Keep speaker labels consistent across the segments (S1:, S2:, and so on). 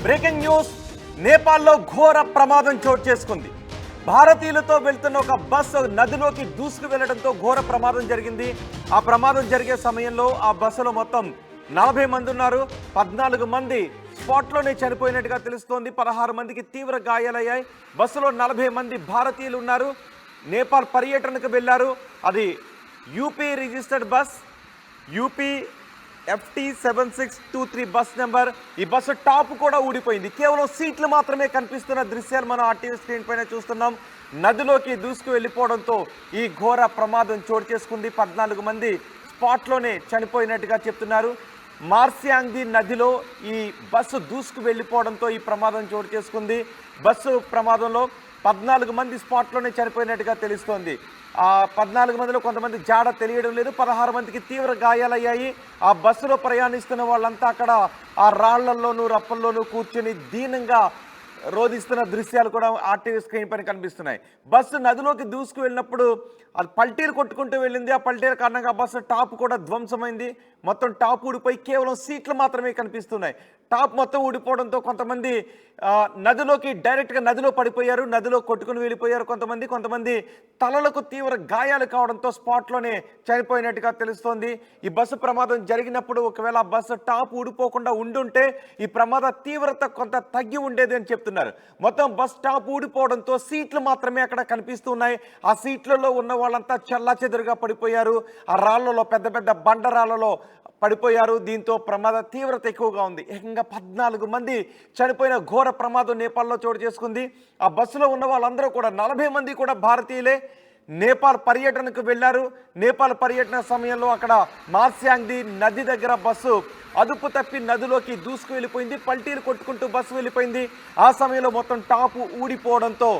S1: Breaking news, నేపాల్లో ఘోర ప్రమాదం చోటు చేసుకుంది. భారతీయులతో వెళ్తున్న ఒక బస్సు నదిలోకి దూసుకు వెళ్లడంతో ఘోర ప్రమాదం జరిగింది. ఆ ప్రమాదం జరిగే సమయంలో ఆ బస్సులో మొత్తం 40 మంది ఉన్నారు. 14 మంది స్పాట్లోనే చనిపోయినట్టుగా తెలుస్తోంది. 16 మందికి తీవ్ర గాయాలయ్యాయి. బస్సులో 40 మంది భారతీయులు ఉన్నారు. నేపాల్ పర్యటనకు వెళ్లారు. అది UP registered bus, UP FT7623 bus number. ఈ బస్సు టాప్ కూడా ఊడిపోయింది. కేవలం సీట్లు మాత్రమే కనిపిస్తున్న దృశ్యాలు మనం ఆర్టీవీ స్క్రీన్ పైన చూస్తున్నాం. నదిలోకి దూసుకు వెళ్ళిపోవడంతో ఈ ఘోర ప్రమాదం చోటు చేసుకుంది. 14 మంది స్పాట్లోనే చనిపోయినట్టుగా చెప్తున్నారు. మార్సియాంగి నదిలో ఈ బస్సు దూసుకు వెళ్ళిపోవడంతో ఈ ప్రమాదం చోటు చేసుకుంది. బస్సు ప్రమాదంలో 14 మంది స్పాట్లోనే చనిపోయినట్టుగా తెలుస్తోంది. ఆ 14 మందిలో కొంతమంది జాడ తెలియడం లేదు. 16 మందికి తీవ్ర గాయాలయ్యాయి. ఆ బస్సులో ప్రయాణిస్తున్న వాళ్ళంతా అక్కడ ఆ రాళ్లలోనూ రప్పల్లోనూ కూర్చొని దీనంగా రోధిస్తున్న దృశ్యాలు కూడా ఆర్టీవీ స్క్రీన్ పైన కనిపిస్తున్నాయి. బస్సు నదిలోకి దూసుకు వెళ్ళినప్పుడు అది పల్టీలు కొట్టుకుంటూ వెళ్ళింది. ఆ పల్టీల కారణంగా బస్సు టాప్ కూడా ధ్వంసమైంది. మొత్తం టాప్ ఊడిపోయి కేవలం సీట్లు మాత్రమే కనిపిస్తున్నాయి. టాప్ మొత్తం ఊడిపోవడంతో కొంతమంది నదిలోకి డైరెక్ట్గా నదిలో పడిపోయారు. నదిలో కొట్టుకుని వెళ్ళిపోయారు. కొంతమంది తలలకు తీవ్ర గాయాలు కావడంతో స్పాట్లోనే చనిపోయినట్టుగా తెలుస్తోంది. ఈ బస్సు ప్రమాదం జరిగినప్పుడు ఒకవేళ ఆ బస్సు టాప్ ఊడిపోకుండా ఉండుంటే ఈ ప్రమాద తీవ్రత కొంత తగ్గి ఉండేది అని చెప్తున్నారు. మొత్తం బస్ టాప్ ఊడిపోవడంతో సీట్లు మాత్రమే అక్కడ కనిపిస్తున్నాయి. ఆ సీట్లలో ఉన్న వాళ్ళంతా చెల్లాచెదురుగా పడిపోయారు. ఆ రాళ్లలో పెద్ద పెద్ద బండరాళ్లలో పడిపోయారు. దీంతో ప్రమాద తీవ్రత ఎక్కువగా ఉంది. ఏకంగా 14 మంది చనిపోయిన ఘోర ప్రమాదం నేపాల్లో చోటు చేసుకుంది. ఆ బస్సులో ఉన్న వాళ్ళందరూ కూడా 40 మంది కూడా భారతీయులే. నేపాల్ పర్యటనకు వెళ్ళారు. నేపాల్ పర్యటన సమయంలో అక్కడ మార్సియాంగి నది దగ్గర బస్సు అదుపు తప్పి నదిలోకి దూసుకు వెళ్ళిపోయింది. పల్టీలు కొట్టుకుంటూ బస్సు వెళ్ళిపోయింది. ఆ సమయంలో మొత్తం టాపు ఊడిపోవడంతో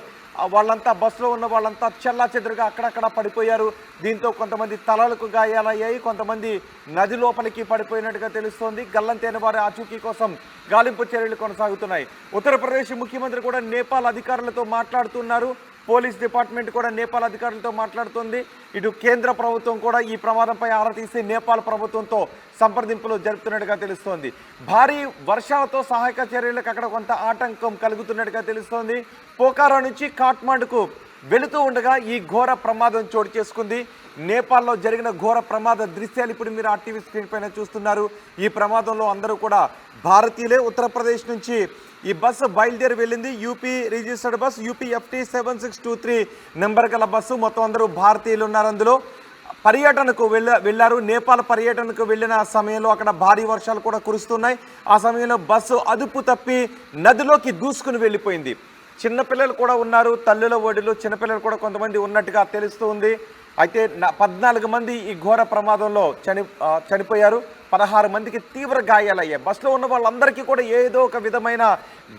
S1: వాళ్ళంతా బస్సులో ఉన్న వాళ్ళంతా చెల్లాచెదురుగా అక్కడక్కడ పడిపోయారు. దీంతో కొంతమంది తలలకు గాయాలయ్యాయి. కొంతమంది నది లోపలికి పడిపోయినట్టుగా తెలుస్తోంది. గల్లంతైన వారి ఆచూకీ కోసం గాలింపు చర్యలు కొనసాగుతున్నాయి. ఉత్తరప్రదేశ్ ముఖ్యమంత్రి కూడా నేపాల్ అధికారులతో మాట్లాడుతున్నారు. పోలీస్ డిపార్ట్మెంట్ కూడా నేపాల్ అధికారులతో మాట్లాడుతుంది. ఇటు కేంద్ర ప్రభుత్వం కూడా ఈ ప్రమాదంపై ఆరా తీసి నేపాల్ ప్రభుత్వంతో సంప్రదింపులు జరుపుతున్నట్టుగా తెలుస్తోంది. భారీ వర్షాలతో సహాయక చర్యలకు అక్కడ కొంత ఆటంకం కలుగుతున్నట్టుగా తెలుస్తోంది. పోఖారా నుంచి కాఠ్మండుకు వెళుతూ ఉండగా ఈ ఘోర ప్రమాదం చోటు చేసుకుంది. నేపాల్లో జరిగిన ఘోర ప్రమాద దృశ్యాలు ఇప్పుడు మీరు ఆర్టీవీ స్క్రీన్ పైన చూస్తున్నారు. ఈ ప్రమాదంలో అందరూ కూడా భారతీయులే. ఉత్తరప్రదేశ్ నుంచి ఈ బస్సు బయలుదేరి వెళ్ళింది. UP registered bus, UP FT7623 number గల బస్సు. మొత్తం అందరూ భారతీయులు ఉన్నారు. అందులో పర్యటనకు వెళ్ళారు. నేపాల్ పర్యటనకు వెళ్ళిన సమయంలో అక్కడ భారీ వర్షాలు కూడా కురుస్తున్నాయి. ఆ సమయంలో బస్సు అదుపు తప్పి నదిలోకి దూసుకుని వెళ్ళిపోయింది. చిన్నపిల్లలు కూడా ఉన్నారు. తల్లుల ఒడిలో చిన్నపిల్లలు కూడా కొంతమంది ఉన్నట్టుగా తెలుస్తుంది. అయితే 14 మంది ఈ ఘోర ప్రమాదంలో చనిపోయారు. 16 మందికి తీవ్ర గాయాలయ్యాయి. బస్సులో ఉన్న వాళ్ళందరికీ కూడా ఏదో ఒక విధమైన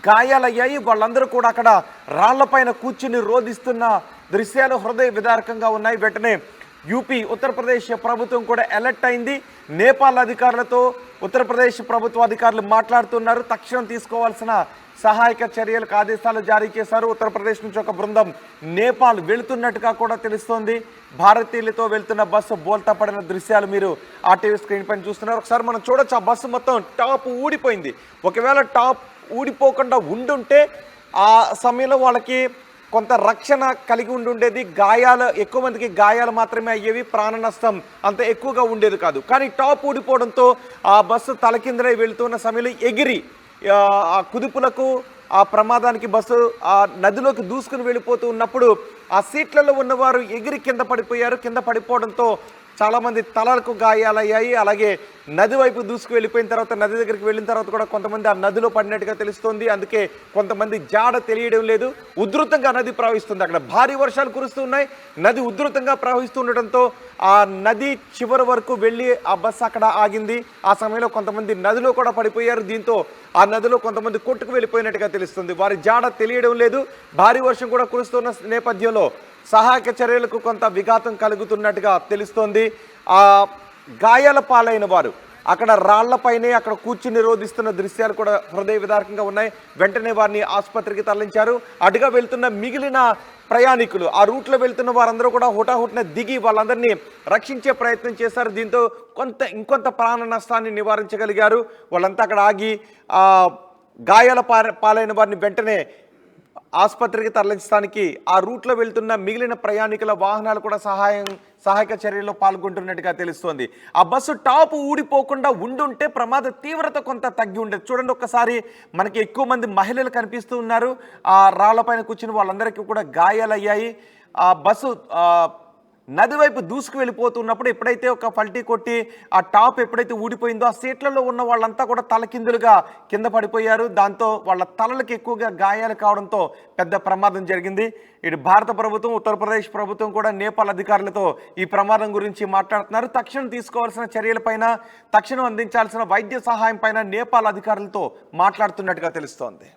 S1: గాయాలయ్యాయి. వాళ్ళందరూ కూడా అక్కడ రాళ్లపైన కూర్చుని రోధిస్తున్న దృశ్యాలు హృదయ విదారకంగా ఉన్నాయి. వెంటనే ఉత్తరప్రదేశ్ ప్రభుత్వం కూడా అలర్ట్ అయింది. నేపాల్ అధికారులతో ఉత్తరప్రదేశ్ ప్రభుత్వ అధికారులు మాట్లాడుతున్నారు. తక్షణం తీసుకోవాల్సిన సహాయక చర్యలకు ఆదేశాలు జారీ చేశారు. ఉత్తరప్రదేశ్ నుంచి ఒక బృందం నేపాల్ వెళుతున్నట్టుగా కూడా తెలుస్తోంది. భారతీయులతో వెళ్తున్న బస్సు బోల్తా పడిన దృశ్యాలు మీరు ఆర్టీవీ స్క్రీన్ పైన చూస్తున్నారు. ఒకసారి మనం చూడొచ్చు. ఆ బస్సు మొత్తం టాప్ ఊడిపోయింది. ఒకవేళ టాప్ ఊడిపోకుండా ఉండుంటే ఆ సమయంలో వాళ్ళకి కొంత రక్షణ కలిగి ఉండేది. ఎక్కువ మందికి గాయాలు మాత్రమే అయ్యేవి. ప్రాణ నష్టం అంత ఎక్కువగా ఉండేది కాదు. కానీ టాప్ ఊడిపోవడంతో ఆ బస్సు తలకిందులై వెళుతున్న సమయంలో ఎగిరి ఆ కుదుపులకు ఆ ప్రమాదానికి బస్సు ఆ నదిలోకి దూసుకుని వెళ్ళిపోతూ ఉన్నప్పుడు ఆ సీట్లలో ఉన్నవారు ఎగిరి కింద పడిపోయారు. కింద పడిపోవడంతో చాలామంది తలలకు గాయాలయ్యాయి. అలాగే నది వైపు దూసుకు వెళ్ళిపోయిన తర్వాత నది దగ్గరికి వెళ్ళిన తర్వాత కూడా కొంతమంది ఆ నదిలో పడినట్టుగా తెలుస్తోంది. అందుకే కొంతమంది జాడ తెలియడం లేదు. ఉధృతంగా నది ప్రవహిస్తుంది. అక్కడ భారీ వర్షాలు కురుస్తున్నాయి. నది ఉధృతంగా ప్రవహిస్తుండటంతో ఆ నది చివరి వరకు వెళ్ళి ఆ బస్సు అక్కడ ఆగింది. ఆ సమయంలో కొంతమంది నదిలో కూడా పడిపోయారు. దీంతో ఆ నదిలో కొంతమంది కొట్టుకు వెళ్ళిపోయినట్టుగా తెలుస్తుంది. వారి జాడ తెలియడం లేదు. భారీ వర్షం కూడా కురుస్తున్న నేపథ్యంలో సహాయక చర్యలకు కొంత విఘాతం కలుగుతున్నట్టుగా తెలుస్తోంది. ఆ గాయాల పాలైన వారు అక్కడ రాళ్లపైనే అక్కడ కూర్చుని రోధిస్తున్న దృశ్యాలు కూడా హృదయ విదారకంగా ఉన్నాయి. వెంటనే వారిని ఆసుపత్రికి తరలించారు. అటుగా వెళ్తున్న మిగిలిన ప్రయాణికులు ఆ రూట్లో వెళ్తున్న వారందరూ కూడా హుటాహుటిన దిగి వాళ్ళందరినీ రక్షించే ప్రయత్నం చేశారు. దీంతో ఇంకొంత ప్రాణ నష్టాన్ని నివారించగలిగారు. వాళ్ళంతా అక్కడ ఆగి గాయాల పాలైన వారిని వెంటనే ఆసుపత్రికి తరలించడానికి ఆ రూట్లో వెళ్తున్న మిగిలిన ప్రయాణికుల వాహనాలు కూడా సహాయక చర్యల్లో పాల్గొంటున్నట్టుగా తెలుస్తోంది. ఆ బస్సు టాప్ ఊడిపోకుండా ఉండుంటే ప్రమాద తీవ్రత కొంత తగ్గి ఉండేది. చూడండి, ఒక్కసారి మనకి ఎక్కువ మంది మహిళలు కనిపిస్తూ ఉన్నారు. ఆ రాళ్లపైన కూర్చుని వాళ్ళందరికీ కూడా గాయాలయ్యాయి. ఆ బస్సు నది వైపు దూసుకు వెళ్ళిపోతున్నప్పుడు ఎప్పుడైతే ఒక పల్టీ కొట్టి ఆ టాప్ ఎప్పుడైతే ఊడిపోయిందో ఆ సీట్లలో ఉన్న వాళ్ళంతా కూడా తలకిందులుగా కింద పడిపోయారు. దాంతో వాళ్ళ తలలకు ఎక్కువగా గాయాలు కావడంతో పెద్ద ప్రమాదం జరిగింది. ఇటు భారత ప్రభుత్వం, ఉత్తరప్రదేశ్ ప్రభుత్వం కూడా నేపాల్ అధికారులతో ఈ ప్రమాదం గురించి మాట్లాడుతున్నారు. తక్షణం తీసుకోవాల్సిన చర్యలపైన, తక్షణం అందించాల్సిన వైద్య సహాయం పైన నేపాల్ అధికారులతో మాట్లాడుతున్నట్టుగా తెలుస్తోంది.